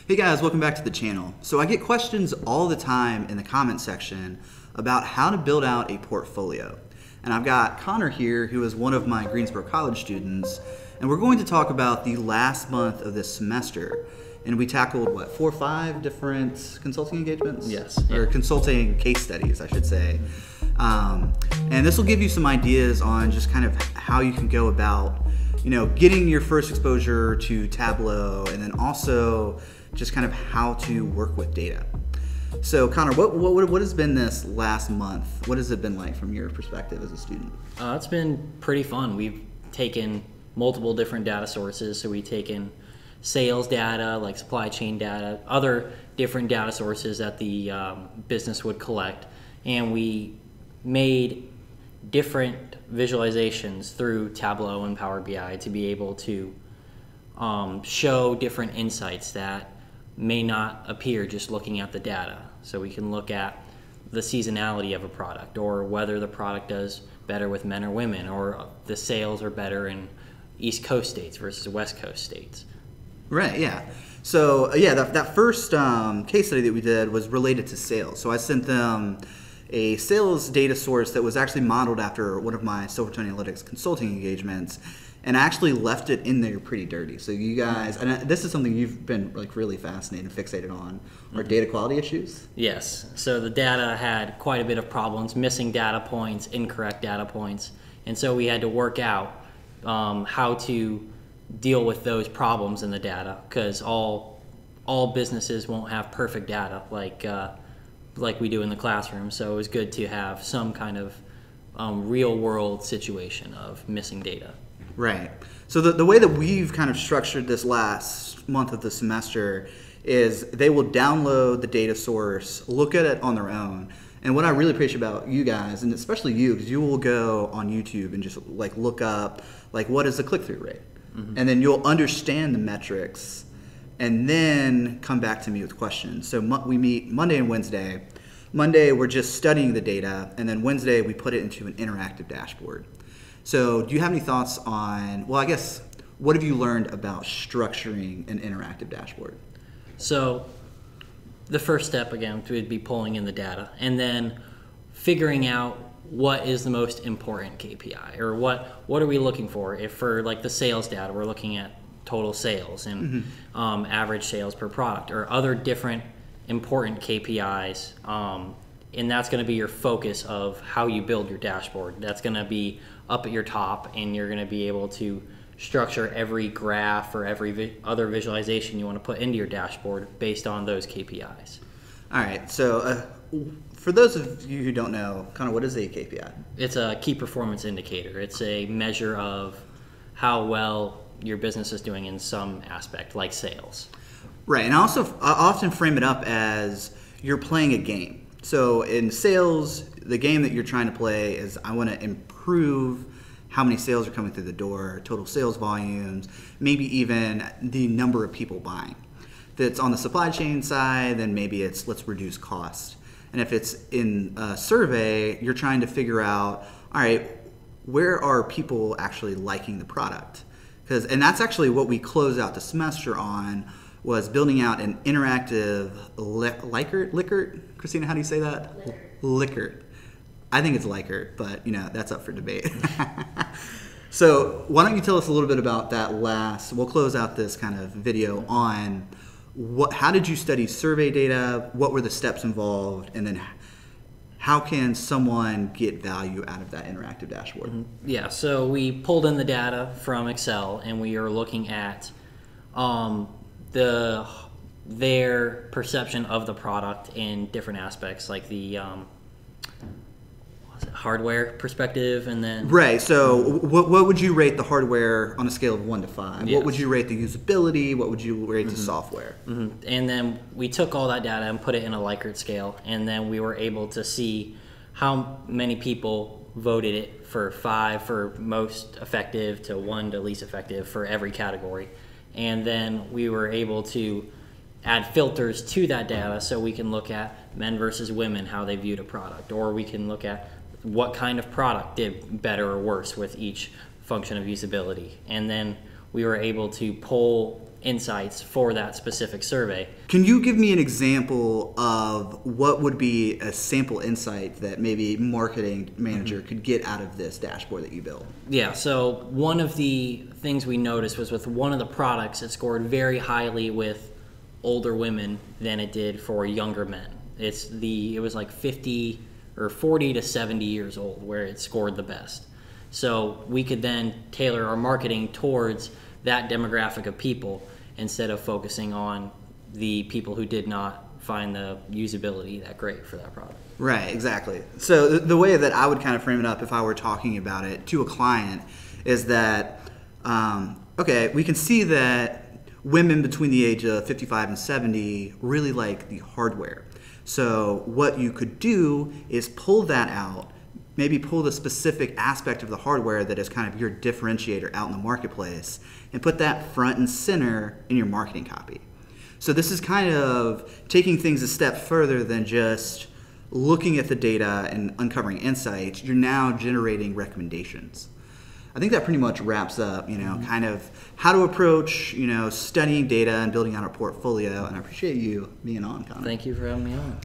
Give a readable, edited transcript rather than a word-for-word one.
Hey guys, welcome back to the channel. So I get questions all the time in the comment section about how to build out a portfolio. And I've got Connor here, who is one of my Greensboro College students, and we're going to talk about the last month of this semester. And we tackled, what, 4 or 5 different consulting engagements? Yes. Or consulting case studies, I should say. And this will give you some ideas on just kind of how you can go about, getting your first exposure to Tableau, and then also just kind of how to work with data. So Connor, what has been this last month? What has it been like from your perspective as a student? It's been pretty fun. We've taken multiple different data sources. So we've taken sales data, like supply chain data, other different data sources that the business would collect, and we made different visualizations through Tableau and Power BI to be able to show different insights that may not appear just looking at the data. So we can look at the seasonality of a product, or whether the product does better with men or women, or the sales are better in East Coast states versus West Coast states. Right, yeah. So yeah, that first case study that we did was related to sales. So I sent them a sales data source that was actually modeled after one of my Silvertone Analytics consulting engagements, and I actually left it in there pretty dirty. So you guys, and this is something you've been like really fascinated and fixated on, are data quality issues? Yes. So the data had quite a bit of problems, missing data points, incorrect data points, and so we had to work out how to deal with those problems in the data, because all businesses won't have perfect data like we do in the classroom. So it was good to have some kind of real world situation of missing data. Right. So the way that we've kind of structured this last month of the semester is they will download the data source, look at it on their own. And what I really appreciate about you guys, and especially you, because you will go on YouTube and just like look up like what is the click-through rate, and then you'll understand the metrics, and then come back to me with questions. So we meet Monday and Wednesday. Monday we're just studying the data, and then Wednesday we put it into an interactive dashboard. So do you have any thoughts on, well, I guess, what have you learned about structuring an interactive dashboard? So the first step, again, would be pulling in the data and then figuring out what is the most important KPI, or what are we looking for. If for like the sales data, we're looking at total sales and average sales per product, or other different important KPIs, and that's going to be your focus of how you build your dashboard. That's going to be up at your top, and you're going to be able to structure every graph or every other visualization you want to put into your dashboard based on those KPIs. All right, so for those of you who don't know, kind of what is a KPI? It's a key performance indicator. It's a measure of how well your business is doing in some aspect, like sales. Right, and I often frame it up as you're playing a game. So in sales, the game that you're trying to play is, I want to improve how many sales are coming through the door, total sales volumes, maybe even the number of people buying. If it's on the supply chain side, then maybe it's let's reduce cost. And if it's in a survey, you're trying to figure out, all right, where are people actually liking the product? And that's actually what we close out the semester on, was building out an interactive Likert. Christina, how do you say that? Likert. I think it's Likert, but that's up for debate. So why don't you tell us a little bit about that we'll close out this kind of video on how did you study survey data, what were the steps involved, and then how can someone get value out of that interactive dashboard? Yeah, so we pulled in the data from Excel, and we are looking at their perception of the product in different aspects, like the hardware perspective, and then right. So what would you rate the hardware on a scale of 1 to 5? Yes. What would you rate the usability? What would you rate the software? And then we took all that data and put it in a Likert scale, and then we were able to see how many people voted it for 5 for most effective to 1 to least effective for every category. And then we were able to add filters to that data, so we can look at men versus women, how they viewed a product, or we can look at what kind of product did better or worse with each function of usability. And then we were able to pull insights for that specific survey. Can you give me an example of what would be a sample insight that maybe marketing manager could get out of this dashboard that you built? Yeah, so one of the things we noticed was with one of the products, it scored very highly with older women than it did for younger men. It was like 50 or 40 to 70 years old where it scored the best. So we could then tailor our marketing towards that demographic of people instead of focusing on the people who did not find the usability that great for that product. Right, exactly. So the way that I would kind of frame it up if I were talking about it to a client is that, okay, we can see that women between the age of 55 and 70 really like the hardware. So what you could do is pull that out, maybe pull the specific aspect of the hardware that is kind of your differentiator out in the marketplace, and put that front and center in your marketing copy. So this is kind of taking things a step further than just looking at the data and uncovering insights. You're now generating recommendations. I think that pretty much wraps up, kind of how to approach, studying data and building out a portfolio. And I appreciate you being on, Connor. Thank you for having me on.